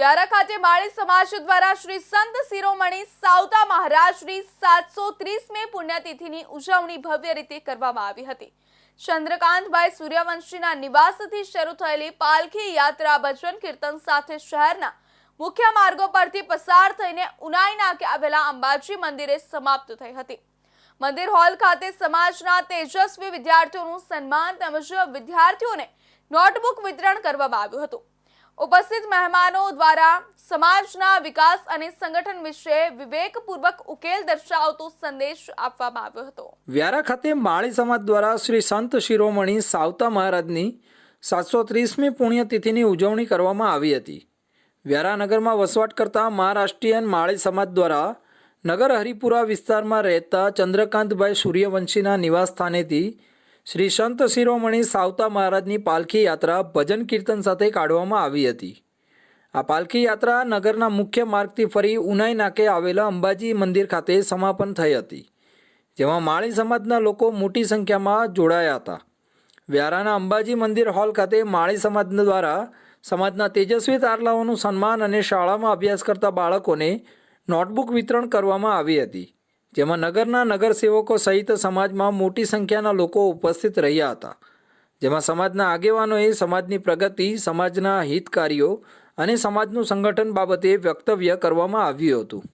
વ્યારા ખાતે માળી સમાજ દ્વારા શ્રી સંત શિરોમણી સાવતા મહારાજની 730મી પુણ્યતિથિની ઉજવણી ભવ્ય રીતે કરવામાં આવી હતી। ચંદ્રકાંતભાઈ સૂર્યવંશીના નિવાસથી શરૂ થયેલી પાલખી યાત્રા ભજન કીર્તન સાથે શહેરના મુખ્ય માર્ગો પરથી પસાર થઈને ઉનાઈ નાકે આવેલા અંબાજી મંદિરે સમાપ્ત થઈ હતી। મંદિર હોલ ખાતે સમાજના તેજસ્વી વિદ્યાર્થીઓનું સન્માન તેમજ વિદ્યાર્થીઓને નોટબુક વિતરણ કરવામાં આવ્યું હતું। ઉપસ્થિત મહેમાનો દ્વારા સમાજના વિકાસ અને સંગઠન વિશે વિવેકપૂર્વક ઉકેલ દર્શાવતો સંદેશ આપવામાં આવ્યો હતો। વ્યારા ખાતે માળી સમાજ દ્વારા શ્રી સંત શિરોમણી સાવતા મહારાજની 730મી પુણ્યતિથિની ઉજવણી કરવામાં આવી હતી। વ્યારા નગરમાં વસવાટ કરતા મહારાષ્ટ્રીયન માળી સમાજ દ્વારા નગર હરિપુરા વિસ્તારમાં રહેતા ચંદ્રકાંતભાઈ સૂર્યવંશીના નિવાસ સ્થાનેથી શ્રી સંત શિરોમણી સાવતા મહારાજની પાલખી યાત્રા ભજન કીર્તન સાથે કાઢવામાં આવી હતી। આ પાલખી યાત્રા નગરના મુખ્ય માર્ગથી ફરી ઉનાઈ નાકે આવેલા અંબાજી મંદિર ખાતે સમાપન થઈ હતી, જેમાં માળી સમાજના લોકો મોટી સંખ્યામાં જોડાયા હતા। વ્યારાના અંબાજી મંદિર હોલ ખાતે માળી સમાજ દ્વારા સમાજના તેજસ્વી તારલાઓનું સન્માન અને શાળામાં અભ્યાસ કરતા બાળકોને નોટબુક વિતરણ કરવામાં આવી હતી, જેમાં નગરના નગરસેવકો સહિત સમાજમાં મોટી સંખ્યાના લોકો ઉપસ્થિત રહ્યા હતા, જેમાં સમાજના આગેવાનોએ સમાજની પ્રગતિ, સમાજના હિતકારીઓ અને સમાજનું સંગઠન બાબતે વક્તવ્ય કરવામાં આવ્યું હતું।